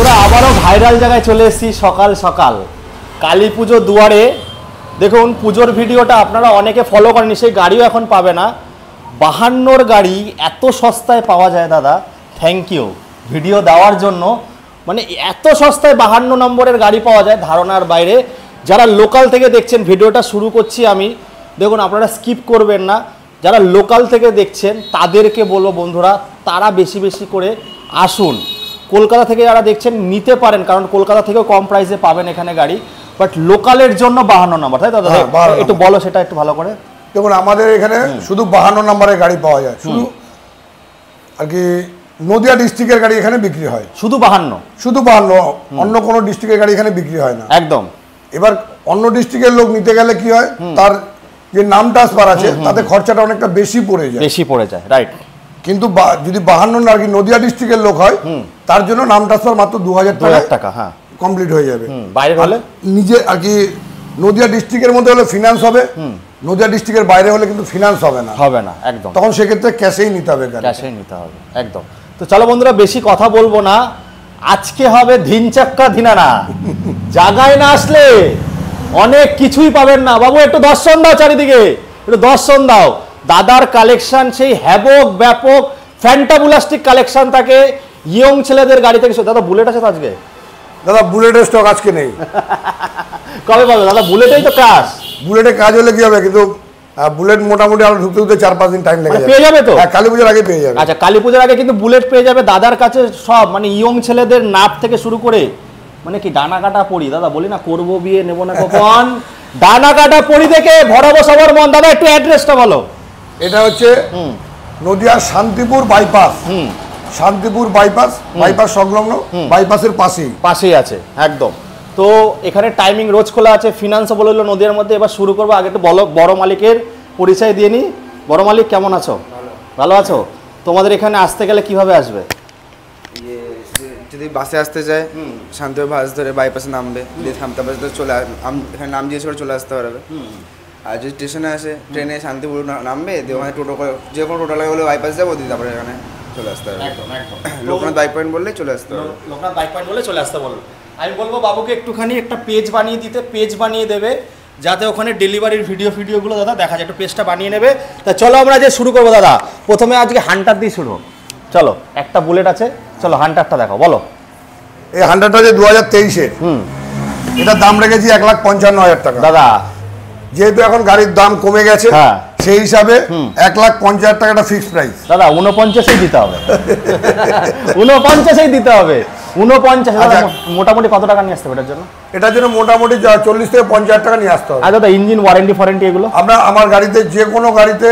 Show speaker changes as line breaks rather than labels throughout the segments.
বন্ধুরা আবারও ভাইরাল জায়গায় চলে এসেছি সকাল সকাল কালী পুজো দুয়ারে। দেখুন পুজোর ভিডিওটা আপনারা অনেকে ফলো করেনি, সেই গাড়িও এখন পাবে না। 52 গাড়ি এত সস্তায় পাওয়া যায় দাদা, থ্যাংক ইউ ভিডিও দেওয়ার জন্য। মানে এত সস্তায় 52 নম্বরের গাড়ি পাওয়া যায় ধারণার বাইরে। যারা লোকাল থেকে দেখছেন ভিডিওটা শুরু করছি আমি, দেখুন আপনারা স্কিপ করবেন না। যারা লোকাল থেকে দেখছেন তাদেরকে বলবো বন্ধুরা, তারা বেশি বেশি করে আসুন। কলকাতা থেকে যারা দেখছেন নিতে পারেন, কারণ কলকাতা থেকেও কম প্রাইসে পাবেন এখানে গাড়ি, বাট লোকালের জন্য 52 নম্বর, তাই দাদা? একটু বলো সেটা একটু ভালো করে।
দেখুন আমাদের এখানে শুধু 52 নম্বরের গাড়ি পাওয়া যায়, শুধু আর কি নদিয়া ডিস্ট্রিক্টের গাড়ি এখানে বিক্রি হয়।
শুধু 52?
শুধু 52, অন্য কোনো ডিস্ট্রিক্টের গাড়ি এখানে বিক্রি হয় না
একদম।
এবার অন্য ডিস্ট্রিক্টের লোক নিতে গেলে কি হয়, তার যে নাম ট্রান্সফার আছে তাতে খরচাটা অনেকটা বেশি পড়ে যায়, রাইট। কিন্তু যদি 52 আর কি নদিয়া ডিস্ট্রিক্টের লোক হয়, তার জন্য নাম ট্রান্সফার মাত্র 2000 টাকা হ্যাঁ কমপ্লিট হয়ে যাবে।
বাইরে হলে
নিজে আর কি নদিয়া ডিস্ট্রিক্টের মধ্যে হলে ফিনান্স হবে, নদিয়া ডিস্ট্রিক্টের বাইরে হলে কিন্তু ফিনান্স হবে না
একদম।
তখন সেক্ষেত্রে ক্যাশেই নিতে হবে,
একদম। তো চলো বন্ধুরা বেশি কথা বলবো না, আজকে হবে ধিন চাক্কা ধিনানা। জায়গায় না আসলে অনেক কিছুই পাবেন না। বাবু একটু দর্শন দাও, চারিদিকে একটু দর্শন দাও। দাদার কালেকশন সেই হ্যাবক ব্যাপক ফ্যান্টাবুলাস্টিক কালেকশন থাকে ইয়ং ছেলেদের গাড়ি থেকে। দাদা বুলেট আছে তো আজকে?
দাদা বুলেটের স্টক আজকে নেই।
কবে পাবে দাদা? বুলেটেই তো কাজ।
বুলেটে কাজ হলে কি হবে, কিন্তু বুলেট মোটামুটি আমরা ঢুকতে 4-5 দিন টাইম লেগে যাবে।
পেয়ে যাবে তো?
হ্যাঁ, কালী পুজোর আগে পেয়ে যাবে।
আচ্ছা, কালী পুজোর আগে কিন্তু বুলেট পেয়ে যাবে দাদার কাছে। সব মানে ইয়ং ছেলেদের নাপ থেকে শুরু করে, মানে কি ডানা কাটা পড়ি দাদা, বলি না করবো বিয়ে নেবো না কখন, ডানা কাটা পড়ি দেখে ভরাবো সবার মন। দাদা একটু অ্যাড্রেসটা বলো।
এটা হচ্ছে নদিয়ার শান্তিপুর বাইপাস, শান্তিপুর বাইপাস সংলগ্ন, বাইপাসের পাশেই আছে একদম। তো এখানে টাইমিং রোজ খোলা আছে, ফিনান্সও বলে দিল নদিয়ার মধ্যে। এবার শুরু করবো, আগে একটু বলো বড় মালিকের পরিচয় দিয়ে নি। বড় মালিক কেমন আছো? ভালো আছো? তোমাদের এখানে আসতে গেলে কিভাবে আসবে?
যদি বাসে আসতে চায় শান্তিপুর বাস ধরে বাইপাসে নামবে, দিয়ে থামতে বাস ধরে চলে এখানে নাম জিজ্ঞেস করে চলে আসতে পারবে। আর যদি স্টেশনে আসে ট্রেনে শান্তিপুর নামবে, দিয়ে ওখানে টোটো করে যে কোনো টোটো লাগে বলে বাইপাস যাবো, দিয়ে তারপরে এখানে চলে আসতে পারবে। লোকনাথ বাইক পয়েন্ট বললেই চলে আসতে পারবে।
লোকনাথ বাইক পয়েন্ট বলে চলে আসতে বলবে। আমি বলবো বাবুকে একটুখানি একটা পেজ বানিয়ে দিতে, পেজ বানিয়ে দেবে যাতে ওখানে ডেলিভারির ভিডিওগুলো দাদা দেখা যায়। একটু পেজটা বানিয়ে নেবে। তা চলো আমরা যে শুরু করবো দাদা, প্রথমে আজকে হান্টার দিয়ে শুরু। চলো, একটা বুলেট আছে, চলো হান্টারটা দেখো, বলো।
এই হান্টারটা যে 2023-এর, এটার দাম রেখেছি 1,55,000 টাকা। দাদা যেহেতু এখন গাড়ির দাম কমে গেছে, সেই হিসাবে 1,50,000 টাকাটা ফিক্সড প্রাইস। দাদা
49-এই দিতে হবে। 49-এই দিতে হবে। 49 মোটামুটি কত টাকা নিয়ে আসতে হবে এটার জন্য?
এটার জন্য মোটামুটি 40 থেকে 50,000 টাকা নিয়ে আসতে হবে।
আর দাদা ইঞ্জিন ওয়ারেন্টি ফরেন্টি এগুলো?
আমরা আমার গাড়িতে যে কোনো গাড়িতে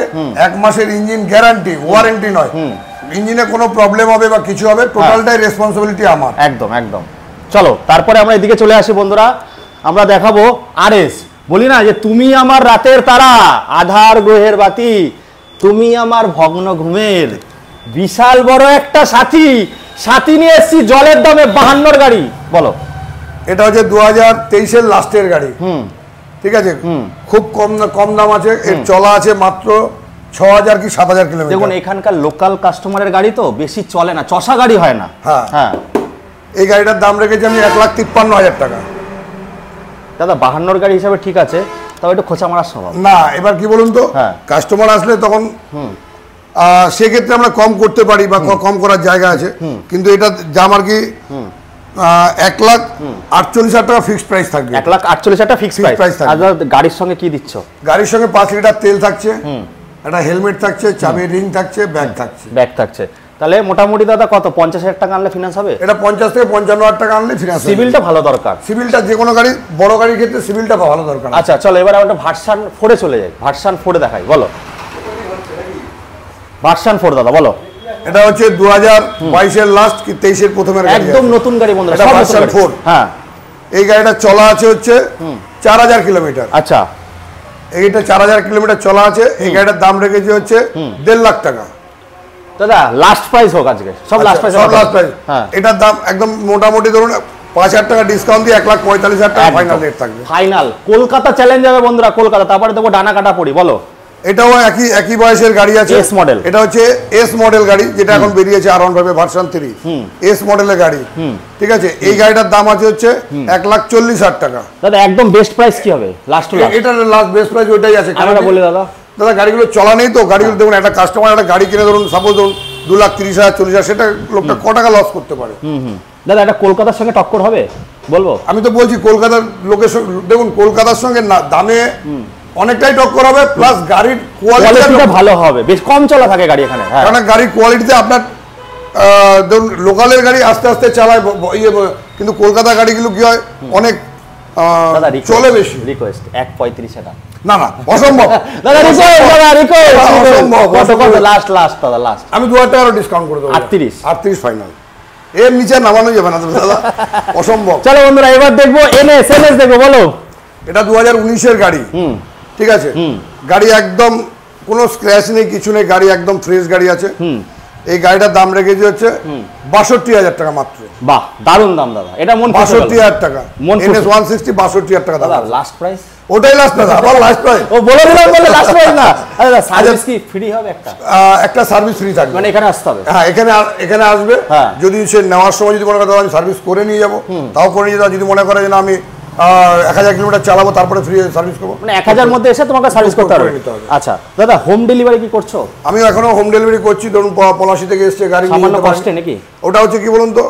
1 মাসের ইঞ্জিন গ্যারান্টি, ওয়ারেন্টি নয়। ইঞ্জিনে কোনো প্রবলেম হবে বা কিছু হবে, টোটালটাই রেসপন্সিবিলিটি আমার।
একদম। চলো তারপরে আমরা এদিকে চলে আসি বন্ধুরা, আমরা দেখাবো আরএস। বলি না যে তুমি আমার রাতের তারা, আধার গ্রহের বাতি, তুমি আমার ভগ্ন ঘুমের, বিশাল বড় একটা সাথী নিয়ে এসছি জলের দামে 52 গাড়ি। বলো।
এটা হচ্ছে 2023-এর লাস্টের গাড়ি, ঠিক আছে? খুব কম দাম আছে, এর চলা আছে মাত্র 6,000 কি 7,000 কিলোমিটার।
দেখুন এখানকার লোকাল কাস্টমারের গাড়ি তো বেশি চলে না, চষা গাড়ি হয় না। হ্যাঁ,
এই গাড়িটার দাম রেখেছি আমি 1,53,000 টাকা।
দাদা 52 গাড়ি হিসাবে ঠিক আছে, তবে একটু খোঁচা মারার স্বভাব
না। এবার কি বলুন তো, কাস্টমার আসলে তখন সেক্ষেত্রে আমরা কম করতে পারি বা কম করার জায়গা আছে, কিন্তু এটা দাম আর কি 1,48,000 টাকা ফিক্সড প্রাইস থাকবে।
1,48,000 টাকা ফিক্সড প্রাইস। আর গাড়ির সঙ্গে কি দিচ্ছ?
গাড়ির সঙ্গে 5 লিটার তেল থাকছে, একটা হেলমেট থাকছে, চাবির রিং থাকছে, ব্যাগ থাকছে।
তাহলে মোটামুটি দাদা কত 50,000 টাকা আনলে ফিনান্স হবে?
এটা 50 থেকে 55,000 টাকা আনলে ফিনান্স।
সিভিলটা ভালো দরকার।
সিভিলটা যে কোনো গাড়ি, বড় গাড়ির ক্ষেত্রে সিভিলটা ভালো দরকার।
আচ্ছা চলো এবার আমরা ভার্সন 4-এ চলে যাই। ভার্সন 4-এ দেখাই, বলো। ভার্সন 4 দাদা বলো।
এটা হচ্ছে 2022-এর লাস্ট কি 23-এর প্রথমের গাড়ি,
একদম নতুন গাড়ি বন্ধুরা।
এটা ভার্সন 4। হ্যাঁ, এই গাড়িটা চলা আছে হচ্ছে 4,000 কিলোমিটার।
আচ্ছা,
এইটা 4,000 কিলোমিটার চলা আছে। এই গাড়িটার দাম রেখেছি হচ্ছে 1.5 লাখ টাকা।
দাদা লাস্ট প্রাইস হোক আজকে, সব লাস্ট প্রাইস।
হ্যাঁ, এটার দাম একদম মোটামুটি ধরুন 5,000 টাকা ডিসকাউন্ট দিয়ে 1,45,000 টাকা ফাইনাল রেট থাকবে।
ফাইনাল কলকাতা চ্যালেঞ্জ যাবে বন্ধুরা, কলকাতা। তারপরে দেবো ডানা কাটা পড়ি। বলো
এটাও একই বয়সের গাড়ি আছে,
এস মডেল।
এটা হচ্ছে এস মডেল গাড়ি, যেটা এখন বেরিয়েছে R15 ভার্সন 3, এস মডেলের গাড়ি। ঠিক আছে, এই গাড়িটার দাম আছে হচ্ছে 1,40,000 টাকা।
দাদা একদম বেস্ট প্রাইস কি হবে? লাস্ট
এটার লাস্ট বেস্ট প্রাইস ওইটাই আছে।
আমরা বলি দাদা
গাড়িগুলো চলা নেই তো, গাড়িগুলো দেখুন, একটা কাস্টমার একটা গাড়ি কিনে ধরুন সাপোজ ধরুন 2,30,000 40,000, সেটা লোকটা ক টাকা লস করতে পারে।
দাদা এটা কলকাতার সঙ্গে টক্কর হবে বলবো?
আমি তো বলছি কলকাতার লোকের দেখুন, কলকাতার সঙ্গে দামে অনেকটাই টক্কর হবে, প্লাস গাড়ির
কোয়ালিটিটা ভালো হবে, বেশ কম চলা থাকে গাড়ি এখানে।
কারণ গাড়ির কোয়ালিটিতে আপনার ধরুন লোকালের গাড়ি আস্তে আস্তে চালায় কিন্তু কলকাতা গাড়িগুলো কি হয় অনেক চলে বেশি।
রিকোয়েস্ট 1.35 টাকা।
না না, অসম্ভব
দাদা, রিকোয়েস্ট কত? লাস্ট দাদা লাস্ট
আমি 2,000 টাকা ডিসকাউন্ট করে দেবো। 38 ফাইনাল, এর নিচে নামানো যাবে না দাদা, অসম্ভব।
চলো বন্ধুরা, এবার দেখবো NS দেখবো, বলো।
এটা 2019-এর গাড়ি, ঠিক আছে, গাড়ি একদম কোনো স্ক্র্যাচ নেই, কিছু নেই, গাড়ি একদম ফ্রেশ গাড়ি আছে। এই গাড়িটার দাম রেখেছি হচ্ছে 62,000 টাকা মাত্র।
বাহ, দারুণ দাম দাদা, এটা মন
62,000 টাকা। NS 160 62,000 টাকা দাদা।
লাস্ট প্রাইস
ওটাই লাস্ট দাদা, আবার লাস্ট প্রাইস।
ও বলে দিলাম, বলে লাস্ট প্রাইস না। আরে সার্ভিস কি ফ্রি হবে?
একটা সার্ভিস ফ্রি থাকবে,
মানে এখানে আসতে হবে?
হ্যাঁ, এখানে আসবে। যদি সে নেওয়ার সময় যদি মনে করে আমি সার্ভিস করে নিয়ে যাবো, তাও করে নিয়ে যাবো। যদি মনে করে যে না আমি 1000 কিলোমিটার চালাবো তারপরে ফ্রি সার্ভিস করবো,
মানে 1000 মধ্যে এসে তোমাকে সার্ভিস করতে হবে। আচ্ছা দাদা, হোম ডেলিভারি কি করছো?
আমি এখনো হোম ডেলিভারি করছি। ধরুন পলাশি থেকে এসছে গাড়ি,
সামান্য কষ্টে নাকি?
ওটা হচ্ছে কি বলুন তো,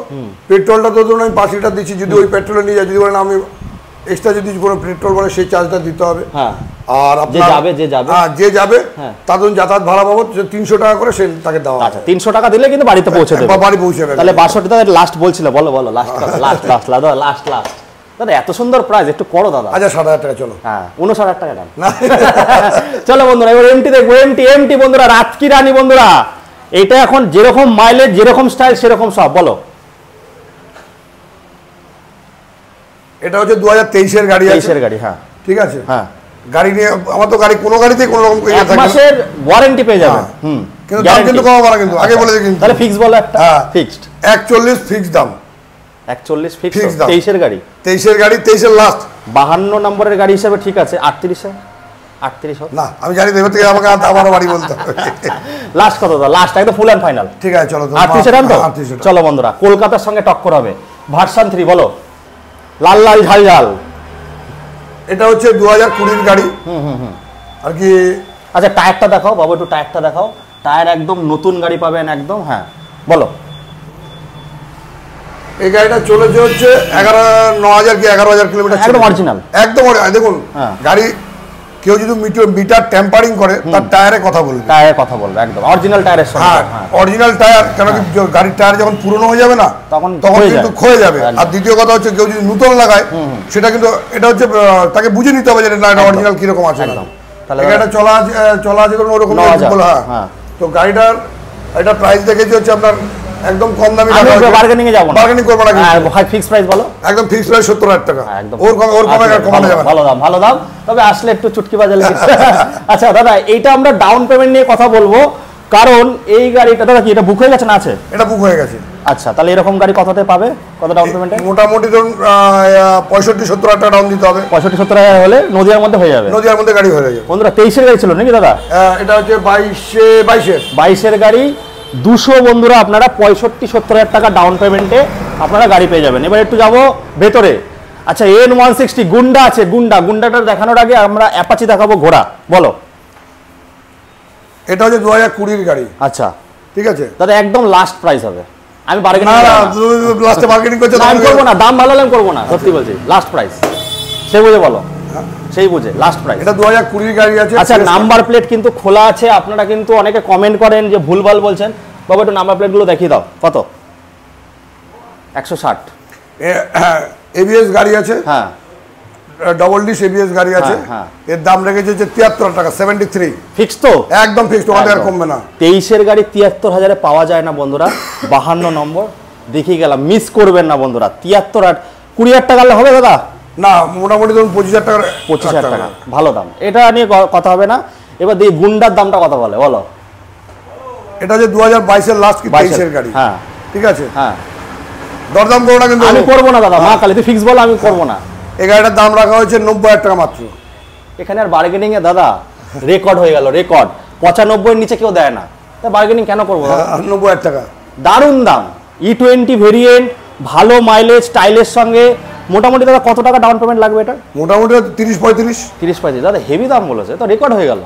পেট্রোলটা তো ধরুন আমি 5 লিটার দিচ্ছি, যদি ওই পেট্রোলে নিয়ে যায়, যদি বলেন আমি এক্সট্রা যদি কোনো পেট্রোল বলে সেই চার্জটা দিতে হবে। আর যে যাবে তার ধরুন যাতায়াত ভাড়া বাবদ 300 টাকা করে সে তাকে দেওয়া।
আচ্ছা, 300 টাকা দিলে কিন্তু বাড়িতে পৌঁছে দেবে,
বাড়ি পৌঁছে যাবে।
তাহলে 62 দাদা লাস্ট বলছিল, বলো লাস্ট দাদা, এত সুন্দর প্রাইস, একটু করো দাদা।
আচ্ছা 7,000 টাকা, চলো।
হ্যাঁ, 59,000 টাকা দাম। চলো বন্ধুরা, এবার এমটি দেখবো। এমটি বন্ধুরা, রাতকি রানী বন্ধুরা, এটা এখন যেরকম মাইলেজ, যেরকম স্টাইল, সেরকম সব। বলো।
এটা হচ্ছে 2023-এর গাড়ি আছে।
23-এর গাড়ি, হ্যাঁ,
ঠিক আছে।
হ্যাঁ,
গাড়ি নিয়ে আমার তো গাড়ি কোনো গাড়িতেই কোনো রকম
1 মাসের ওয়ারেন্টি পেয়ে যাবেন।
কিন্তু দাম কিন্তু কমাবো না, কিন্তু আগে বলে দিই। কিন্তু
তাহলে ফিক্স বলো একটা। ফিক্সড
41 ফিক্স দাম।
41 ফিক্স। 23-এর গাড়ি,
23-এর গাড়ি, 23-এর লাস্ট।
52 নম্বরের গাড়ি হিসেবে ঠিক আছে। 38
না, আমি জানি দেবে থেকে আমাকে আমারও বাড়ি বলতে হবে।
লাস্ট কত দাদা? লাস্ট একদম ফুল এন্ড ফাইনাল।
ঠিক আছে, চলো।
38-এর দাম তো। চলো বন্ধুরা, কলকাতার সঙ্গে টক্কর হবে। ভার্সন 3 বলো। লাল লাল ঝাল ঝাল।
এটা হচ্ছে 2020-এর গাড়ি। আর কি।
আচ্ছা, টায়ারটা দেখাও বাবু, একটু টায়ারটা দেখাও। টায়ার একদম নতুন গাড়ি পাবেন একদম। হ্যাঁ, বলো।
এই গাড়িটা চলেছে হচ্ছে 9,000 কি 11,000 কিলোমিটার।
একদম অরিজিনাল,
একদম। দেখুন গাড়ি, কেউ যদি মিটার টেম্পারিং করে তার টায়ারে কথা বলবে,
একদম অরিজিনাল টায়ারের সঙ্গে।
হ্যাঁ, অরিজিনাল টায়ার। কেন কি গাড়ির টায়ার যখন পুরনো হয়ে যাবে না, তখন কিন্তু ক্ষয়ে যাবে। আর দ্বিতীয় কথা হচ্ছে কেউ যদি নতুন লাগায়, সেটা কিন্তু এটা হচ্ছে তাকে বুঝে নিতে হবে যে এটা অরিজিনাল কিরকম আছে। তাহলে এটা চলা আছে ধরুন ওরকম। হ্যাঁ, তো গাড়িটার এটা প্রাইস দেখেছি হচ্ছে আপনার একদম কম দামি।
বার্গেনিং এ যাব না,
বার্গেনিং করব না।
ফিক্স প্রাইস বলো।
একদম ফিক্স প্রাইস 70,000 টাকা। ওর কমে কমানো যাবে না।
ভালো দাম। তবে আসলে একটু চুটকি বাজালে। আচ্ছা দাদা, এইটা আমরা ডাউন পেমেন্ট নিয়ে কথা বলবো, কারণ এই গাড়িটা দাদা কি এটা বুক হয়ে গেছে না আছে?
এটা বুক হয়ে গেছে।
আচ্ছা, তাহলে এরকম গাড়ি কততে পাবে? কত ডাউন পেমেন্টে?
মোটামুটি ধরুন 65-70,000 টাকা ডাউন দিতে হবে।
65-70,000 হলে নদিয়ার মধ্যে হয়ে যাবে।
নদিয়ার মধ্যে গাড়ি হয়ে যাবে।
বন্ধুরা, 23-এর গাড়ি ছিল নাকি দাদা?
এটা হচ্ছে 22-এর
গাড়ি। 200 বন্ধুরা, আপনারা 65-70,000 টাকা ডাউন পেমেন্টে আপনারা গাড়ি পেয়ে যাবেন। এবার একটু যাবো ভেতরে। আচ্ছা, N160 গুন্ডা আছে। গুন্ডাটা দেখানোর আগে আমরা অ্যাপাচি দেখাবো, ঘোড়া। বলো।
এটা হচ্ছে 2020-এর গাড়ি।
আচ্ছা,
ঠিক আছে
দাদা, একদম লাস্ট প্রাইস হবে। আমি বার্গেনিং করবো না, দাম ভালো হলে করবো না, সত্যি বলছি। লাস্ট প্রাইস সে বুঝে বলো, সেই বুঝে লাস্ট প্রাইস।
এটা 2020 গাড়ি আছে।
আচ্ছা, নাম্বার প্লেট কিন্তু খোলা আছে। আপনারা কিন্তু অনেকে কমেন্ট করেন যে ভুলভাল বলছেন। বাবা, একটু নাম্বার প্লেটগুলো দেখিয়ে দাও। কত? 160।
এবিএস গাড়ি আছে।
হ্যাঁ,
ডবল ডিস এবিএস গাড়ি আছে। এর দাম রেখেছে হচ্ছে 73 টাকা। 73
ফিক্স তো?
একদম ফিক্স, তোমাদের আর কমবে না।
23-এর গাড়ি 73,000-এ পাওয়া যায় না বন্ধুরা। 52 নম্বর দেখিয়ে গেলাম, মিস করবেন না বন্ধুরা। 73 আর 20,000 টাকা হবে দাদা?
না, মোটামুটি ধরুন 25,000 টাকা।
25,000 টাকা ভালো দাম, এটা নিয়ে কথা হবে না। এবার দেখি গুন্ডার দামটা কথা বলো।
এটা যে 2022-এর লাস্ট কি 23-এর গাড়ি।
হ্যাঁ,
ঠিক আছে।
হ্যাঁ,
দরদাম করো না কিন্তু।
আমি করবো না দাদা, মা কালী তুই ফিক্স বল, আমি করবো না।
এই গাড়িটার দাম রাখা হয়েছে 90,000 টাকা মাত্র।
এখানে আর বার্গেনিং এ দাদা রেকর্ড হয়ে গেল, রেকর্ড 95 নিচে কেউ দেয় না, তা বার্গেনিং কেন করবো?
90,000 টাকা
দারুণ দাম, E20 ভেরিয়েন্ট, ভালো মাইলেজ, স্টাইলের সঙ্গে। মোটামুটি দাদা কত টাকা ডাউন পেমেন্ট লাগবে এটা?
মোটামুটি 30-35
দাদা হেভি দাম বলেছে, তো রেকর্ড হয়ে গেল।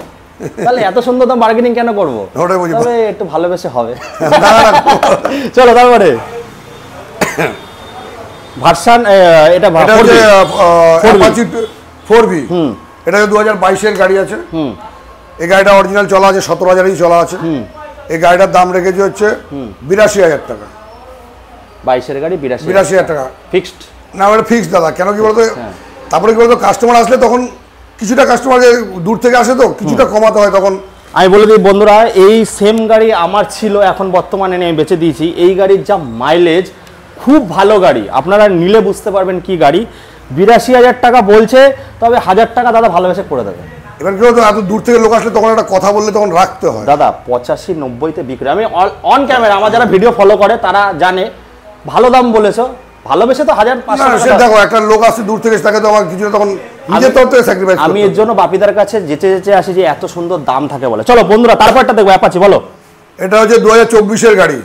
তাহলে এত সুন্দর দাম বার্গেনিং কেন করবো?
ওটাই বুঝি।
তবে একটু ভালোবেসে হবে। চলো তারপরে ভার্সন এটা
হচ্ছে অ্যাপাচি 4V, এটা 2022-এর গাড়ি আছে। এই গাড়িটা অরিজিনাল চলা আছে 17,000ই চলা আছে। এই গাড়িটার দাম রেখেছে হচ্ছে 82,000 টাকা।
22-এর গাড়ি
82,000 টাকা
ফিক্সড
না, ওটা ফিক্সড দাদা। কেন কি বলতো, তারপরে কি বলতো, কাস্টমার আসলে তখন কিছুটা, কাস্টমার দূর থেকে আসে তো কিছুটা কমাতে হয় তখন।
আমি বলে দিই বন্ধুরা, এই সেম গাড়ি আমার ছিল, এখন বর্তমানে আমি বেচে দিয়েছি। এই গাড়ির যা মাইলেজ, খুব ভালো গাড়ি, আপনারা নিলে বুঝতে পারবেন কি গাড়ি। 82,000 টাকা বলছে, তবে 1,000 টাকা দাদা ভালোবেসে করে দেবে।
এবার কি বলতো, এত দূর থেকে লোক আসলে তখন একটা কথা বললে তখন রাখতে হয়।
দাদা 85-90-তে বিক্রি, আমি অন ক্যামেরা, আমার যারা ভিডিও ফলো করে তারা জানে, ভালো দাম বলেছো, ভালোবেসে তো 1,500
দেখো, একটা লোক আসছে দূর থেকে, তাকে তো আমার কিছু তখন নিজের তরফ থেকে স্যাক্রিফাইস।
আমি এর জন্য বাপিদার কাছে যেতে আসি যে এত সুন্দর দাম থাকে বলে। চলো বন্ধুরা তারপরটা দেখবো, অ্যাপাচি বলো।
এটা হচ্ছে 2024-এর গাড়ি।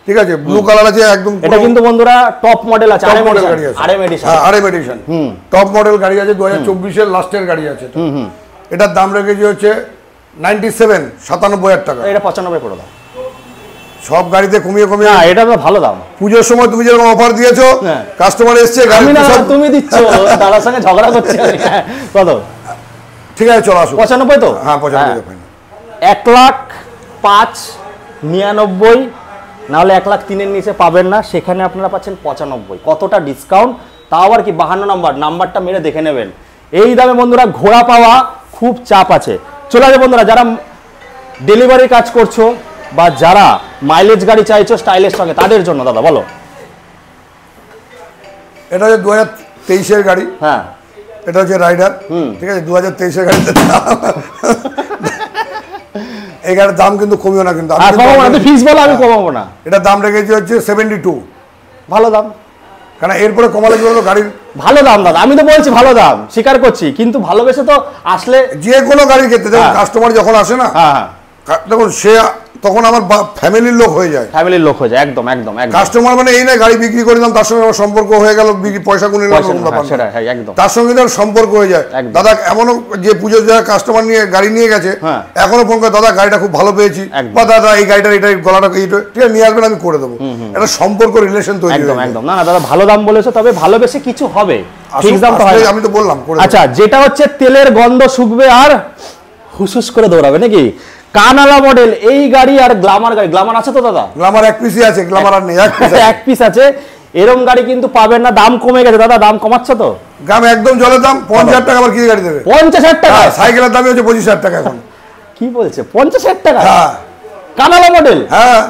ঠিক আছে, ব্লু কালার আছে একদম।
এটা কিন্তু বন্ধুরা টপ মডেল আছে,
টপ মডেল গাড়ি আছে,
RM এডিশন।
হ্যাঁ RM এডিশন, টপ মডেল গাড়ি আছে, 2024-এর লাস্টের গাড়ি আছে। এটার দাম রেখেছি হচ্ছে 97,000 টাকা।
এটা 95 করে দাও।
সব গাড়িতে কমিয়ে কমিয়ে,
না এটা তো ভালো দাম।
পুজোর সময় তুমি যেরকম অফার দিয়েছো, কাস্টমার এসছে,
আমি না, তুমি দিচ্ছ, দাদার সঙ্গে ঝগড়া করছি আমি। কত?
ঠিক আছে চলো আসো।
95 তো?
হ্যাঁ 95।
1,05,99, নাহলে 1,03,000-এর নিচে পাবেন না, সেখানে আপনারা পাচ্ছেন 95। কতটা ডিসকাউন্ট, তাও আবার কি 52 নাম্বারটা মেরে দেখে নেবেন। এই দামে বন্ধুরা ঘোড়া পাওয়া খুব চাপ আছে। চলে আসবে বন্ধুরা, যারা ডেলিভারি কাজ করছো বা যারা মাইলেজ গাড়ি চাইছো স্টাইলের সঙ্গে, তাদের জন্য দাদা বলো।
এটা হচ্ছে 2023-এর গাড়ি।
হ্যাঁ
এটা হচ্ছে রাইডার। ঠিক আছে, 2023-এর গাড়িতে এই গাড়ির দাম কিন্তু কমিও না, কিন্তু
ফিক্স বলো, আমি কমাবো না।
এটার দাম রেখেছি হচ্ছে 72।
ভালো দাম,
কারণ এরপরে কমালে কি হলো, গাড়ির
ভালো দাম দাদা, আমি তো বলছি ভালো দাম, স্বীকার করছি, কিন্তু ভালোবেসে তো আসলে
যে কোনো গাড়ির ক্ষেত্রে দেখুন, কাস্টমার যখন আসে না, দেখুন সে তখন আমার ফ্যামিলির লোক হয়ে যায়,
ফ্যামিলির লোক হয়ে যায়, একদম একদম একদম।
কাস্টমার মানে এই না গাড়ি বিক্রি করে দিলাম, তার সঙ্গে আমার সম্পর্ক হয়ে গেল, পয়সা গুনে নিলাম, তার সঙ্গে তার সম্পর্ক হয়ে যায়। দাদা এমনও যে পুজোর যারা কাস্টমার নিয়ে গাড়ি নিয়ে গেছে, এখনো ফোন করে, দাদা গাড়িটা খুব ভালো পেয়েছি, বা দাদা এই গাড়িটার এটা গলাটা ঠিক আছে নিয়ে আসবেন, আমি করে দেবো। একটা সম্পর্ক, রিলেশন তৈরি।
একদম একদম। না না দাদা, ভালো দাম বলেছো, তবে ভালোবেসে কিছু হবে, ফিক্স দাম তো হয়।
আমি তো বললাম।
আচ্ছা, যেটা হচ্ছে তেলের গন্ধ শুকবে আর হুসুস করে দৌড়াবে নাকি, কানালা মডেল এই গাড়ি আর গ্ল্যামার গাড়ি। গ্ল্যামার আছে তো দাদা?
গ্ল্যামার এক পিসই আছে, গ্ল্যামার আর নেই,
এক পিস আছে। এরকম গাড়ি কিন্তু পাবেন না, দাম কমে গেছে দাদা, দাম কমাচ্ছ তো?
দাম একদম জলের দাম। 50,000 টাকা আবার কি গাড়ি দেবে?
50,000 টাকা?
সাইকেলের দামই হচ্ছে 25,000 টাকা এখন।
কি বলছে, 50,000 টাকা?
হ্যাঁ,
কানালা মডেল।
হ্যাঁ,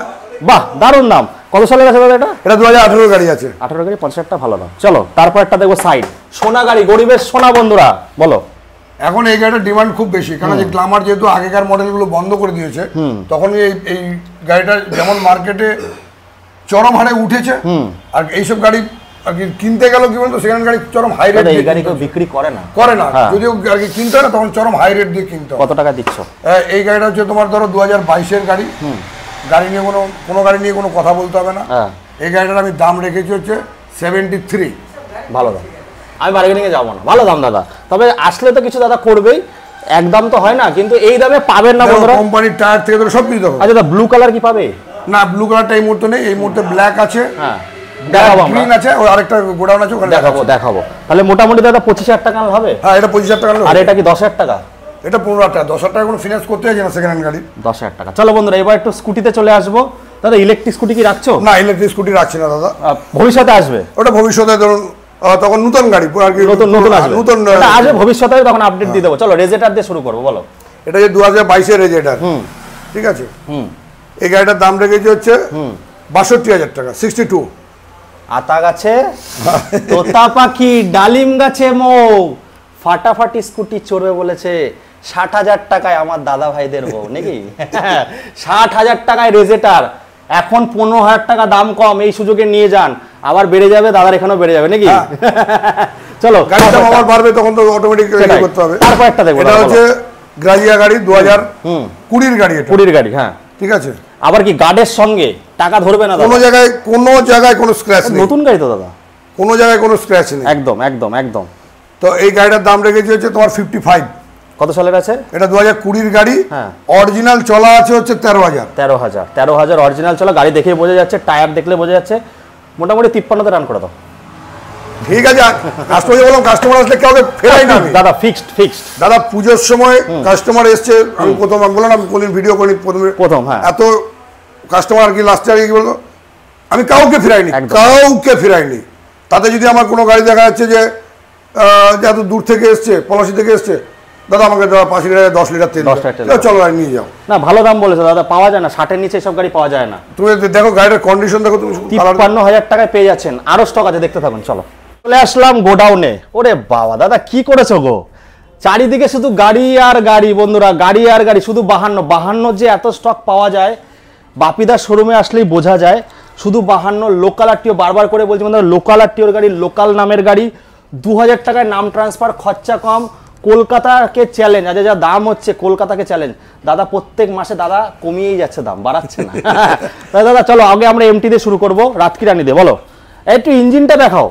বাহ, দারুণ দাম। কত সালের আছে দাদা এটা?
এটা 2018 গাড়ি আছে।
18 গাড়ি 50,000 টাকা, ভালো দাম। চলো তারপর একটা দেখবো সাইড, সোনা গাড়ি, গরিবের সোনা বন্ধুরা বলো।
এখন এই গাড়িটার ডিমান্ড খুব বেশি, কারণ যে গ্ল্যামার যেহেতু আগেকার মডেলগুলো বন্ধ করে দিয়েছে, তখন এই গাড়িটা যেমন মার্কেটে চরম হারে উঠেছে, আর এইসব গাড়ি আর কি কিনতে গেল কি বলতো, সেখানে গাড়ি চরম হাই রেট।
এই গাড়ি কেউ বিক্রি করে না,
যদিও আর কি কিনতে হয় না, তখন চরম হাই রেট দিয়ে কিনতে হয়।
কত টাকা দিচ্ছ?
এই গাড়িটা হচ্ছে তোমার ধরো 2022-এর গাড়ি। গাড়ি নিয়ে কোনো গাড়ি নিয়ে কোনো কথা বলতে হবে না। এই গাড়িটার আমি দাম রেখেছি হচ্ছে 73।
ভালো দাম, আমি বার্গেনিংয়ে যাবো না, ভালো দাম দাদা। তবে আসলে তো কিছু দাদা করবেই, একদম তো হয় না, কিন্তু এই দামে পাবেন না বন্ধুরা।
কোম্পানির টায়ার থেকে ধরে সব কিছু দেখো।
আচ্ছা দাদা, ব্লু কালার কি পাবে?
না, ব্লু কালারটা এই মুহূর্তে নেই, এই মুহূর্তে ব্ল্যাক আছে।
হ্যাঁ, দেখাবো,
গ্রিন আছে, ওই আরেকটা গোডাউন আছে, ওখানে
দেখাবো। তাহলে মোটামুটি দাদা 25,000 টাকা হবে?
হ্যাঁ, এটা 25,000 টাকা।
আর এটা কি 10,000 টাকা?
এটা 15,000 টাকা। 10,000 টাকা কোনো ফিনান্স করতে হয়েছে না সেকেন্ড হ্যান্ড গাড়ি।
10,000 টাকা। চলো বন্ধুরা, এবার একটু স্কুটিতে চলে আসবো। দাদা ইলেকট্রিক স্কুটি কি রাখছো?
না, ইলেকট্রিক স্কুটি রাখছি না দাদা,
ভবিষ্যতে আসবে।
ওটা ভবিষ্যতে ধরুন তখন নতুন গাড়ি আর কি,
নতুন আসবে ভবিষ্যতে, তখন আপডেট দিয়ে দেবো। চলো রেজেটার দিয়ে শুরু করবো, বলো।
এটা যে 2022-এর রেজেটার। ঠিক আছে, এই গাড়িটার দাম রেখেছি হচ্ছে 62,000 টাকা, 62।
আতা গাছে তোতা পাখি, ডালিম গাছে মৌ, ফাটাফাটি স্কুটি চড়বে বলেছে 60,000 টাকায় আমার দাদা ভাইদের বউ নাকি। 60,000 টাকায় রেজেটার, এখন 15,000 টাকা দাম কম, এই সুযোগে নিয়ে যান, আবার বেড়ে যাবে, দাদার এখানেও বেড়ে যাবে নাকি। চলো
গাড়ির দাম আবার বাড়বে, তখন তো অটোমেটিক করতে হবে।
তারপর একটা দেখো,
এটা হচ্ছে গ্রাজিয়া গাড়ি 2020 গাড়ি, এটা
20 গাড়ি, হ্যাঁ
ঠিক আছে।
আবার কি গার্ডের সঙ্গে টাকা ধরবে না
কোনো জায়গায় কোনো স্ক্র্যাচ নেই,
নতুন গাড়ি তো দাদা,
কোনো জায়গায় কোনো স্ক্র্যাচ নেই,
একদম একদম একদম।
তো এই গাড়িটার দাম রেখেছি হচ্ছে তোমার 55।
কত সালের আছে
এটা 2020 গাড়ি,
হ্যাঁ
অরিজিনাল চলা আছে হচ্ছে
13,000 অরিজিনাল চলা গাড়ি দেখে বোঝা যাচ্ছে, টায়ার দেখলে বোঝা যাচ্ছে। মোটামুটি 53তে রান করে দাও।
ঠিক আছে, কাস্টমার বললাম, কাস্টমার আসলে কাউকে ফেরাই না আমি।
দাদা ফিক্সড
দাদা পুজোর সময় কাস্টমার এসছে, আমি প্রথম বললাম আমি কোনদিন ভিডিও করি
প্রথম, হ্যাঁ
এত কাস্টমার আর কি লাস্টে আর কি বলতো, আমি কাউকে ফেরাইনি। তাতে যদি আমার কোনো গাড়ি দেখা যাচ্ছে যে এত দূর থেকে এসছে, পলাশি থেকে এসছে, দাদা আমাকে 5 লিটার 10 লিটার তেল, চলো গাড়ি নিয়ে যাও।
না ভালো দাম বলেছে দাদা, পাওয়া যায় না 60-এর নিচে সব গাড়ি পাওয়া যায় না।
তুমি দেখো গাড়িটার কন্ডিশন দেখো, তুমি
53,000 টাকায় পেয়ে যাচ্ছেন, আরো স্টক আছে, দেখতে থাকুন। চলো চলে আসলাম গোডাউনে। ওরে বাবা দাদা কি করেছো গো, চারিদিকে শুধু গাড়ি আর গাড়ি বন্ধুরা, গাড়ি আর গাড়ি, শুধু 52 যে এত স্টক পাওয়া যায় বাপিদার শোরুমে আসলেই বোঝা যায়। শুধু 52 লোকাল আরটিও, বারবার করে বলছি বন্ধুরা, লোকাল আরটিওর গাড়ি, লোকাল নামের গাড়ি, 2000 টাকায় নাম ট্রান্সফার, খরচা কম, কলকাতাকে চ্যালেঞ্জ। আজ যা দাম হচ্ছে কলকাতাকে চ্যালেঞ্জ। দাদা প্রত্যেক মাসে দাদা কমিয়েই যাচ্ছে, দাম বাড়াচ্ছে না। তাই দাদা চলো আগে আমরা এমটি দিয়ে শুরু করবো, রাতকি রানি দিয়ে। বলো একটু ইঞ্জিনটা দেখাও,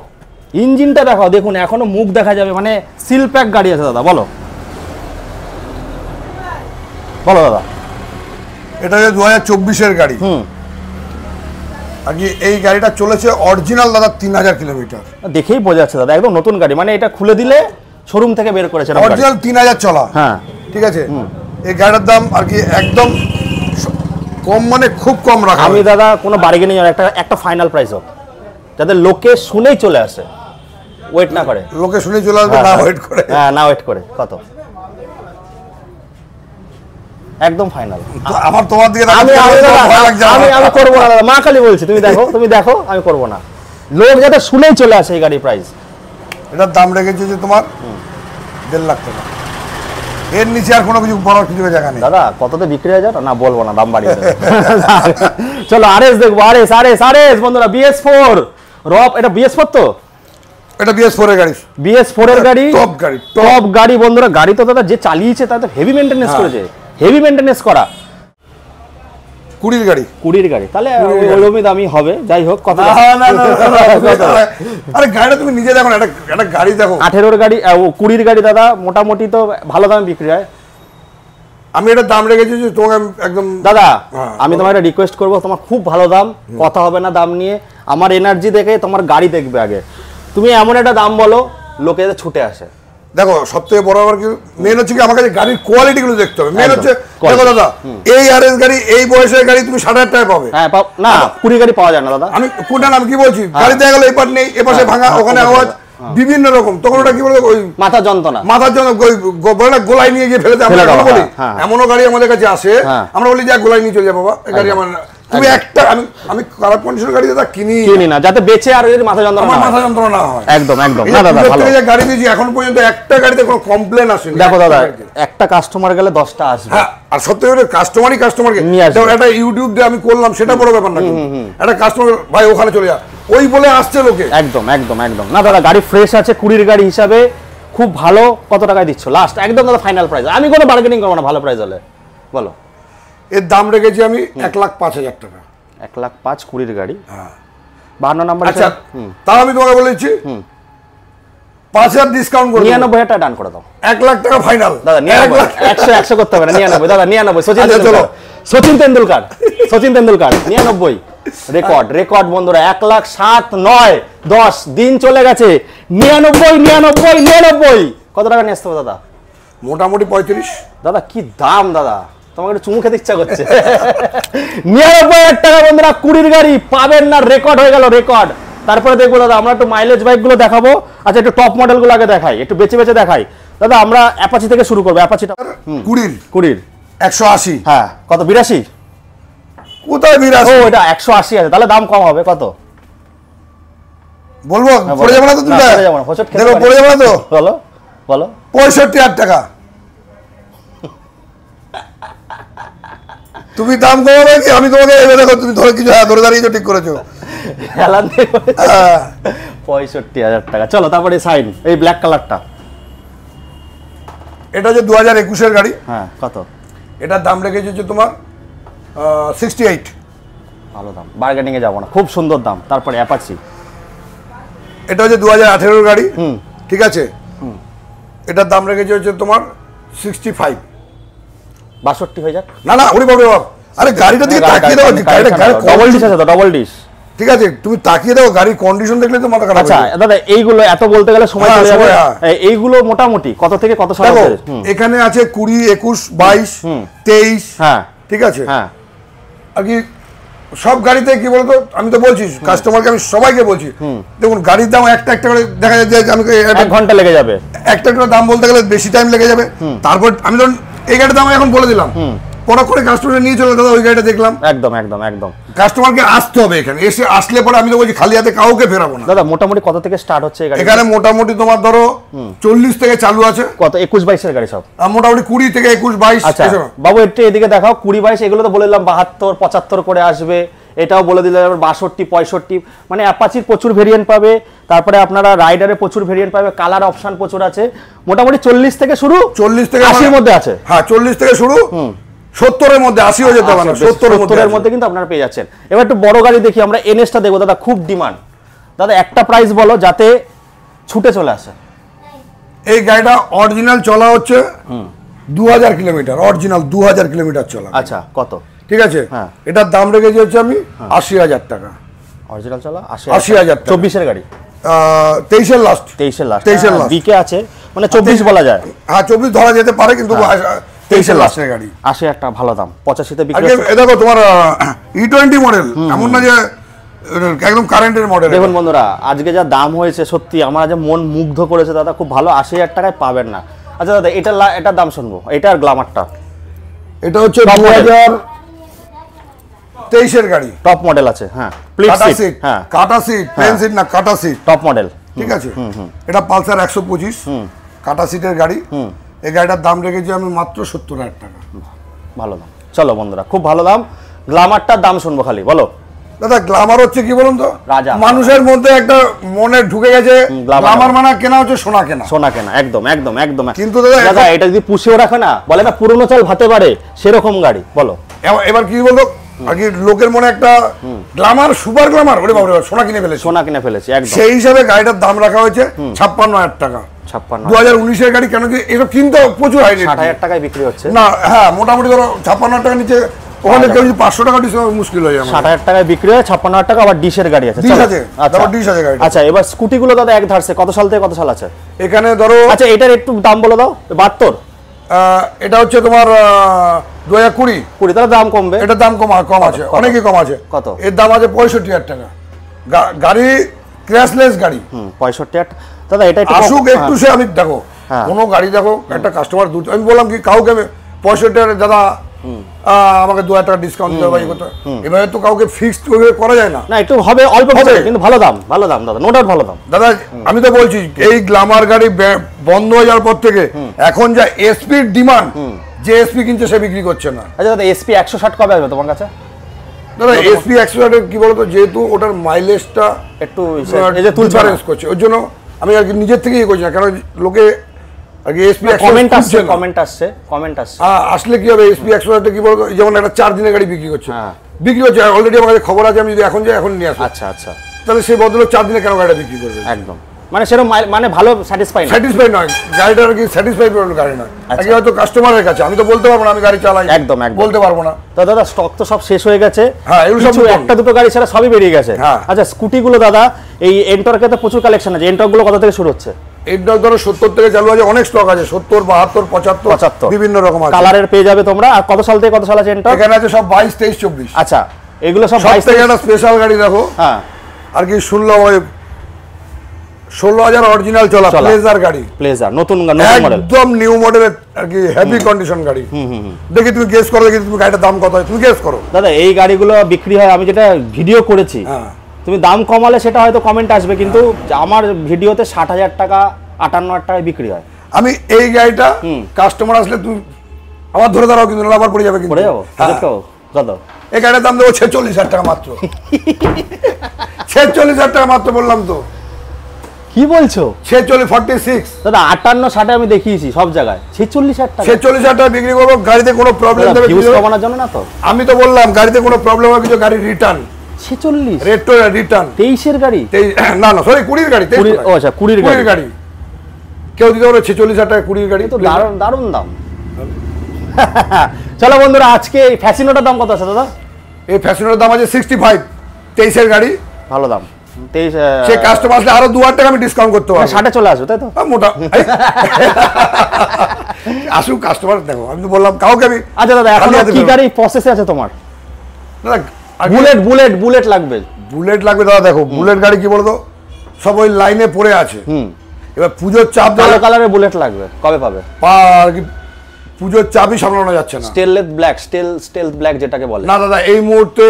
ইঞ্জিনটা দেখাও, দেখুন এখনো মুখ দেখা যাবে, মানে সিল প্যাক গাড়ি আছে দাদা। বলো বলো দাদা।
এটা 2024-এর গাড়ি, আর কি এই গাড়িটা চলেছে অরিজিনাল দাদা 3000 কিলোমিটার।
দেখেই বোঝা যাচ্ছে দাদা একদম নতুন গাড়ি, মানে এটা খুলে দিলে শোরুম থেকে বের করেছে
অরিজিনাল 3000 চলা,
হ্যাঁ
ঠিক আছে। এই গাড়িটার দাম আর কি একদম কম, মানে খুব কম রাখা।
আমি দাদা কোনো বার্গেনিং, একটা ফাইনাল প্রাইস হোক যাতে লোকে শুনেই চলে আসে, ওয়েট না করে।
লোকে শুনেই চলে আসবে, না ওয়েট করে,
হ্যাঁ না ওয়েট করে। কত? একদম ফাইনাল।
আমার তোমার দিকে
আমি করবো না দাদা, মা খালি বলছি, তুমি দেখো আমি করবো না, লোক যাতে শুনেই চলে আসে এই গাড়ির প্রাইস।
এটার দাম রেখেছে যে তোমার 1.5 লাখ টাকা, এর নিচে আর কোনো কিছু বড় কিছু জায়গা নেই।
দাদা কততে বিক্রি হয়ে যায় না বলবো না, দাম বাড়িয়ে দেবো। চলো আরএস দেখবো, আরএস বন্ধুরা, BS4 রব, এটা BS4 তো,
এটা BS4 এর গাড়ি,
BS4 এর গাড়ি, টপ গাড়ি বন্ধুরা। গাড়ি তো দাদা যে চালিয়েছে তাতে হেভি মেইনটেনেন্স করেছে, হেভি মেইনটেনেন্স করা।
20 গাড়ি,
তাহলে ওইরকমই দামি হবে। যাই হোক কথা,
আরে গাড়িটা তুমি নিজে দেখো না, একটা গাড়ি দেখো,
18 গাড়ি 20 গাড়ি দাদা, মোটামুটি তো ভালো দামে বিক্রি হয়।
আমি এটা দাম রেখেছি যে তোমাকে একদম
দাদা, আমি তোমার একটা রিকোয়েস্ট করবো, তোমার খুব ভালো দাম, কথা হবে না দাম নিয়ে, আমার এনার্জি দেখে তোমার গাড়ি দেখবে আগে। তুমি এমন একটা দাম বলো লোকে যাতে ছুটে আসে।
দেখো সবথেকে বড় ব্যাপার কি, মেন হচ্ছে কি আমার কাছে গাড়ির কোয়ালিটি গুলো দেখতে হবে। মেন হচ্ছে দেখো দাদা, এই আরএস গাড়ি, এই বয়সের গাড়ি তুমি 60,000 টাকায় পাবে।
হ্যাঁ না 20 গাড়ি পাওয়া যায় না দাদা।
আমি কোনটা নাম কি বলছি, গাড়ি দেখা গেল এই পার নেই, এ পাশে ভাঙা, ওখানে আওয়াজ, বিভিন্ন রকম, তখন ওটা কি বলবো, ওই
মাথা যন্ত্রণা,
গোলায় নিয়ে গিয়ে ফেলে দেয়। আমরা বলি এমনও গাড়ি আমাদের কাছে আসে, আমরা বলি যা গোলায় নিয়ে চলে যাবো বাবা, এই গাড়ি আমার। তুমি একটা, আমি খারাপ কন্ডিশনের গাড়ি দাদা কিনি
না, যাতে বেঁচে আর মাথা যন্ত্রণা না হয়। একদম না দাদা, ভালো
গাড়ি দিয়েছি, এখন পর্যন্ত একটা গাড়িতে কোনো কমপ্লেন আসেনি।
দেখো দাদা, একটা কাস্টমার গেলে 10টা আসবে।
হ্যাঁ, আর সত্যি করে কাস্টমারকে নিয়ে আসবে। একটা ইউটিউব দিয়ে আমি করলাম, সেটা বড় ব্যাপার না, একটা কাস্টমার ভাই ওখানে চলে যা, ওই বলে আসছে লোকে।
একদম না দাদা, গাড়ি ফ্রেশ আছে, 20 গাড়ি হিসাবে খুব ভালো। কত টাকায় দিচ্ছ লাস্ট? একদম দাদা ফাইনাল প্রাইস, আমি কোনো বার্গেনিং করবো না, ভালো প্রাইস হলে বলো।
এর দাম রেখেছি আমি 1,05,000 টাকা।
1,05,000 20 গাড়ি, হ্যাঁ 52 নম্বর।
আচ্ছা তাও আমি তোমাকে বলেছি 5,000 ডিসকাউন্ট করে
99,000 টাকা ডান করে দাও।
1 লাখ টাকা ফাইনাল
দাদা। 100 করতে হবে না, 99 দাদা, 99 সচিন তেন্ডুলকার 99 রেকর্ড বন্ধুরা। 1,07,000 9 10 দিন চলে গেছে, 99 কত টাকা নিয়ে আসতে হবে দাদা?
মোটামুটি 35।
দাদা কি দাম দাদা, তোমাকে একটু চুমু খেতে ইচ্ছা করছে। 99,000 টাকা বন্ধুরা, 20 গাড়ি পাবেন না, রেকর্ড হয়ে গেল, রেকর্ড। তারপরে দেখবো দাদা আমরা একটু মাইলেজ বাইক গুলো দেখাবো। আচ্ছা একটু টপ মডেল গুলো আগে দেখাই, একটু বেছে দেখাই দাদা। আমরা অ্যাপাচি থেকে শুরু করবো। অ্যাপাচিটা 20
180।
হ্যাঁ কত? 82?
কোথায় 82?
ও এটা 180 আছে, তাহলে দাম কম হবে। কত
বলবো? পড়ে যাবে না তো? তুমি দেখো পড়ে যাবে না তো?
বলো
65,000 টাকা। তুমি দাম কমাবে কি? আমি তোমাকে দেখো, তুমি ধরে কিছু ধরে দাঁড়িয়ে ঠিক করেছো।
65,000 টাকা। চলো তারপরে সাইন, এই ব্ল্যাক কালারটা
এটা হচ্ছে 2021 গাড়ি।
হ্যাঁ, কত?
এটার দাম রেখেছি হচ্ছে তোমার 68।
ভালো দাম, বার্গেনিং এ যাবো না, খুব সুন্দর দাম। তারপরে অ্যাপাচি,
এটা হচ্ছে 2018 গাড়ি। ঠিক আছে, এটার দাম রেখেছি হচ্ছে তোমার 65।
62 হয়ে যাক।
না না, ওরে বাবা, আরে গাড়িটা দিকে তাকিয়ে দাও,
ডবল ডিশ আছে তো, ডবল ডিশ।
ঠিক আছে, তুমি তাকিয়ে দাও, গাড়ির কন্ডিশন দেখলে তো মাথা খারাপ।
আচ্ছা দাদা, এইগুলো এত বলতে গেলে সময় চলে যাবে। এইগুলো মোটামুটি কত থেকে কত সাল আছে?
এখানে আছে 20, 21, 22, 23।
হ্যাঁ,
ঠিক আছে।
হ্যাঁ,
আর কি সব গাড়িতে কি বলতো, আমি তো বলছি কাস্টমারকে, আমি সবাইকে বলছি, দেখুন গাড়ির দাম একটা একটা করে দেখা যায় যে আমি
1 ঘন্টা লেগে যাবে,
একটা করে দাম বলতে গেলে বেশি টাইম লেগে যাবে। তারপর আমি ধরুন এই গাড়ির দাম এখন বলে দিলাম, পরে করে কাস্টমার নিয়ে চলে, দাদা ওই গাড়িটা দেখলাম।
একদম একদম একদম।
কাস্টমারকে আসতে হবে এখানে, এসে আসলে পরে আমি তো বলছি খালি হাতে কাউকে ফেরাবো না।
দাদা মোটামুটি কত থেকে স্টার্ট হচ্ছে এই গাড়ি?
এখানে মোটামুটি তোমার ধরো 40 থেকে চালু আছে।
কত? 21, 22 এর গাড়ি সব?
মোটামুটি 20 থেকে 21, 22।
আচ্ছা বাবু, একটু এদিকে দেখাও। 20, 22 এগুলো তো বলে দিলাম 72, 75 করে আসবে। এটাও বলে দিলাম 62, 65। মানে অ্যাপাচির প্রচুর ভেরিয়েন্ট পাবে, তারপরে আপনারা রাইডারে প্রচুর ভেরিয়েন্ট পাবে, কালার অপশন প্রচুর আছে। মোটামুটি 40 থেকে শুরু,
40 থেকে
80 মধ্যে আছে।
হ্যাঁ, 40 থেকে শুরু, 70-এর মধ্যে, 80 হয়ে যেতে পারে,
70-এর মধ্যে কিন্তু আপনারা পেয়ে যাচ্ছেন। এবার একটু বড় গাড়ি দেখি আমরা, এনএসটা দেখবো দাদা, খুব ডিমান্ড। দাদা একটা প্রাইস বলো যাতে ছুটে চলে আসে।
এই গাড়িটা অরিজিনাল চলা হচ্ছে 2000 কিলোমিটার, অরিজিনাল 2000 কিলোমিটার চলা।
আচ্ছা, কত?
ঠিক আছে,
হ্যাঁ।
এটার দাম রেখেছি হচ্ছে আমি 80,000 টাকা।
অরিজিনাল চলা
80,000 টাকা।
24-এর গাড়ি,
23-এর লাস্ট।
23-এর লাস্ট।
23-এর লাস্ট
বিকে আছে, মানে 24 বলা যায়।
হ্যাঁ, 24 ধরা যেতে পারে, কিন্তু 23-এর লাস্টের গাড়ি।
80,000 টাকা ভালো দাম। 85-তে বিক্রি
আগে
হচ্ছে।
এ দেখো তোমার E20 মডেল, এমন না যে একদম কারেন্টের মডেল।
দেখুন বন্ধুরা, আজকে যা দাম হয়েছে সত্যি আমার আজ মন মুগ্ধ করেছে দাদা, খুব ভালো। 80,000 টাকায় পাবেন না। আচ্ছা দাদা, এটার দাম শুনবো, এটা আর গ্ল্যামারটা।
এটা হচ্ছে 2023-এর গাড়ি,
টপ মডেল আছে। হ্যাঁ, প্লিট
কাটা
সিট।
সিট,
হ্যাঁ,
কাটা সিট, প্লেন সিট না, কাটা সিট,
টপ মডেল।
ঠিক আছে। এটা পালসার 125, কাটা সিটের গাড়ি। এই গাড়িটার দাম রেখেছি আমি মাত্র 70,000 টাকা।
ভালো দাম। চলো বন্ধুরা, খুব ভালো দাম। গ্ল্যামারটার দাম শুনবো খালি, বলো।
দাদা গ্ল্যামার হচ্ছে কি বলুন তো,
রাজা।
মানুষের মধ্যে একটা মনে ঢুকে গেছে, গ্ল্যামার মানে কেনা হচ্ছে সোনা কেনা।
সোনা কেনা, একদম একদম একদম।
কিন্তু দাদা
এটা যদি পুষিয়েও রাখে না, বলে না পুরনো চাল ভাতে পারে, সেরকম গাড়ি। বলো
এবার কি বলতো, আর কি লোকের মনে একটা গ্ল্যামার, সুপার গ্ল্যামার, ওরে বাবা সোনা কিনে ফেলেছে,
সোনা কিনে ফেলেছে একদম।
সেই হিসাবে গাড়িটার দাম রাখা হয়েছে 56,000 টাকা।
56,
2019-এর গাড়ি, কেন কি এসব কিনতে প্রচুর হাই রেট।
60,000 টাকায় বিক্রি হচ্ছে
না, হ্যাঁ মোটামুটি ধরো 56,000 টাকা নিচে, ওখানে কেউ যদি 500 টাকা ডিসকাউন্ট মুশকিল হয়ে যাবে।
60,000 টাটায় বিক্রি হয়, 56,000 টাকা। আবার ডিশের গাড়ি আছে,
ডিশ আছে, তারপর ডিশ আছে গাড়ি।
আচ্ছা, এবার স্কুটিগুলো দাদা এক ধারছে, কত সাল থেকে কত সাল আছে
এখানে ধরো?
আচ্ছা, এটার একটু দাম বলে দাও। 72,
এটা হচ্ছে তোমার 2020।
তাহলে দাম কমবে।
এটার দাম কম আছে, অনেকই কম আছে।
কত?
এর দাম আছে 65,000 টাকা। গাড়ি ক্র্যাশলেস গাড়ি।
65,000 দাদা। এটা একটু
আসুক একটু, সে আমি দেখো কোনো গাড়ি দেখো, একটা কাস্টমার আমি বললাম কি কাউকে 65,000 দাদা আমাকে 2,000 টাকা ডিসকাউন্ট দিতে হবে, এভাবে তো কাউকে ফিক্সড করা যায় না।
না, একটু হবে অল্প হবে, কিন্তু ভালো দাম, ভালো দাম দাদা, নো ডাউট ভালো দাম।
দাদা আমি তো বলছি, এই গ্ল্যামার গাড়ি বন্ধ হয়ে যাওয়ার পর থেকে এখন যা এসপির ডিমান্ড, যে এসপি কিনছে সে বিক্রি করছে না।
আচ্ছা দাদা, এসপি 160 কবে আসবে তোমার কাছে?
দাদা এসপি 160 কি বলতো, যেহেতু ওটার মাইলেজটা
একটু ডিফারেন্স
করছে, ওই জন্য আমি আর কি নিজের থেকে করছি না, কারণ লোকে আর কি এসপি
কমেন্ট আসছে।
আসলে কি হবে, এসপি 160 কি বলতো, যেমন একটা 4 দিনের গাড়ি বিক্রি করছে, অলরেডি আমার কাছে খবর আছে, আমি যদি এখন যাই এখন নিয়ে আসবো।
আচ্ছা আচ্ছা,
তাহলে সেই বদলে 4 দিনে কেন গাড়িটা বিক্রি করবে?
একদম, মানে সেরকম মানে ভালো স্যাটিসফাই
নয় গাড়িটা, আর কি স্যাটিসফাইড গাড়ি নয়। আজকে হয়তো কাস্টমারের কাছে আমি তো বলতে পারবো না, আমি গাড়ি চালাই,
একদম
বলতে পারবো না।
তো দাদা স্টক তো সব শেষ হয়ে গেছে।
হ্যাঁ, এগুলো সব
একটা দুটো গাড়ি ছাড়া সবই বেরিয়ে গেছে। আচ্ছা, স্কুটিগুলো দাদা, এই এন্টর্কে তো প্রচুর কালেকশন আছে। এন্টর্কগুলো কত থেকে শুরু হচ্ছে?
এন্টর্ক ধরো 70 থেকে চালু আছে, অনেক স্টক আছে, 70, 72, 75 বিভিন্ন রকম আছে।
কালারের পেয়ে যাবে তোমরা। আর কত সাল থেকে কত সাল আছে এন্টর্ক?
এখানে আছে সব 22, 23, 24।
আচ্ছা, এগুলো সব 22
থেকে একটা স্পেশাল গাড়ি দেখো।
হ্যাঁ,
আর কি 16,000 অরিজিনাল চলা প্লেজার গাড়ি,
প্লেজার নতুন মডেল,
একদম নিউ মডেলের আর কি হেভি কন্ডিশন গাড়ি। দেখি তুমি গেস করো, দেখি তুমি গাড়িটার দাম কত হয়, তুমি গেস করো।
দাদা এই গাড়িগুলো বিক্রি হয়, আমি যেটা ভিডিও করেছি, তুমি দাম কমালে সেটা হয়তো কমেন্ট আসবে, কিন্তু আমার ভিডিওতে 60,000 টাকা 58,000 টাকায় বিক্রি হয়।
আমি এই গাড়িটা কাস্টমার আসলে তুমি আমার ধরে দাঁড়াও, কিন্তু আবার পড়ে যাবে, কিন্তু
পড়ে যাবো। কত?
এই গাড়ির দাম দেবো 46,000 টাকা মাত্র। 46,000 টাকা মাত্র বললাম তো।
কি বলছো?
46
দাদা 58-60 আমি দেখিয়েছি সব জায়গায়, 46,000 টাকা।
46,000 টাকা বিক্রি করবো। গাড়িতে কোনো প্রবলেম দেবে
ভিউজ কমানোর জন্য না তো?
আমি তো বললাম গাড়িতে কোনো প্রবলেম হবে কিছু, গাড়ি রিটার্ন।
46
retro return.
23 এর গাড়ি?
না না সরি 20 গাড়ি।
20, ও আচ্ছা 20
গাড়ি কেউ দিতে পারবে 46,000 টাকা 20 গাড়ি?
তো দারুণ দারুণ দাম। চলো বন্ধুরা, আজকে এই ফ্যাসিনোটার দাম কত আছে দাদা?
এই ফ্যাশনের দাম আছে 65, 23 এর গাড়ি।
ভালো দাম। 23
সে কাস্টমার আসলে আরো 2,000 টাকা আমি ডিসকাউন্ট করতে পারবো।
60 চলে আসবে তাই তো?
মোটা আসুক কাস্টমার, দেখো আমি তো বললাম কাউকে আমি।
আচ্ছা দাদা, এখন কি গাড়ি প্রসেসে আছে তোমার?
দাদা
বুলেট লাগবে।
বুলেট লাগবে দাদা। দেখো বুলেট গাড়ি কি বলতো, সব ওই লাইনে পড়ে আছে। এবার পুজোর চাপ,
কালো কালারের বুলেট লাগবে, কবে পাবে?
পুজোর চাপই সামলানো যাচ্ছে না।
স্টেল ব্ল্যাক যেটাকে বলে।
না দাদা এই মুহূর্তে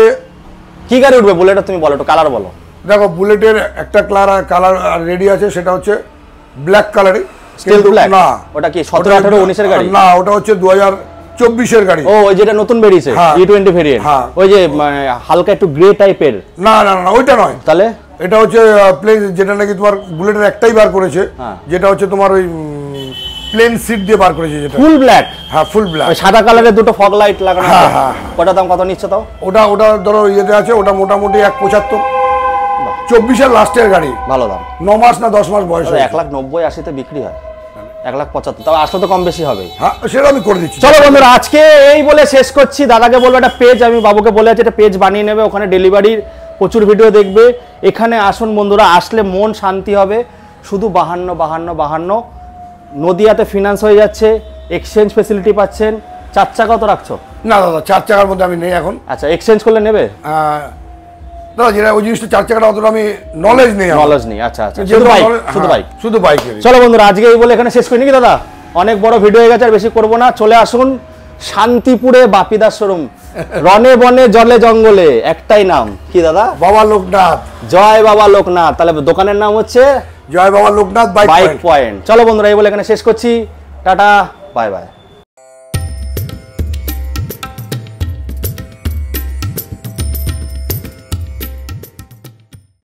কি গাড়ি উঠবে বুলেটে তুমি বলো, একটু কালার বলো।
দেখো বুলেটের একটা কালার রেডি আছে, সেটা হচ্ছে ব্ল্যাক কালারে।
Still black? না, ওটা কি 17, 18, 19 এর গাড়ি?
না, ওটা হচ্ছে 2024 এর গাড়ি।
ও, ওই যেটা নতুন বেরিয়েছে E20 ভেরিয়েন্ট, ওই যে হালকা একটু গ্রে টাইপের?
না না না ওইটা নয়।
তাহলে
এটা হচ্ছে প্লেন, যেটা নাকি তোমার বুলেটের একটাই বার করেছে, যেটা হচ্ছে তোমার ওই প্লেন সিট দিয়ে বার করেছে, যেটা
ফুল ব্ল্যাক।
হ্যাঁ ফুল ব্ল্যাক,
সাদা কালারের দুটো ফগ লাইট লাগানো। ওটার দাম কত নিচ্ছে তাও?
ওটা ধরো ইয়েতে আছে, ওটা মোটামুটি 175। 24 এর লাস্টের গাড়ি।
ভালো দাম।
9 মাস না 10 মাস বয়স।
1,90,80 বিক্রি হয়, 1,75,000। তবে আসলে তো কম বেশি হবে।
হ্যাঁ সেটা আমি করে দিচ্ছি।
চলো বন্ধুরা, আজকে এই বলে শেষ করছি। দাদাকে বলবো একটা পেজ, আমি বাবুকে বলে আছি একটা পেজ বানিয়ে নেবে, ওখানে ডেলিভারির প্রচুর ভিডিও দেখবে। এখানে আসুন বন্ধুরা, আসলে মন শান্তি হবে। শুধু 52 নদিয়াতে ফিনান্স হয়ে যাচ্ছে, এক্সচেঞ্জ ফেসিলিটি পাচ্ছেন। 4 চাকা তো রাখছো?
না দাদা 4 চাকার মধ্যে আমি নেই এখন।
আচ্ছা, এক্সচেঞ্জ করলে নেবে?
দাদা যেটা ওই জিনিসটা 4 চাকাটা অতটা আমি নলেজ নেই। আচ্ছা আচ্ছা, শুধু বাইক।
চলো বন্ধুরা, আজকে এই বলে এখানে শেষ করি নাকি দাদা? অনেক বড় ভিডিও হয়ে গেছে, আর বেশি করবো না। চলে আসুন শান্তিপুরে বাপিদার শোরুম, রনে বনে জলে জঙ্গলে, একটাই নাম কি দাদা?
বাবা লোকনাথ।
জয় বাবা লোকনাথ। তাহলে দোকানের নাম হচ্ছে
জয় বাবা লোকনাথ বাইক পয়েন্ট।
চলো বন্ধুরা, এই বলে এখানে শেষ করছি। Tata, bye bye.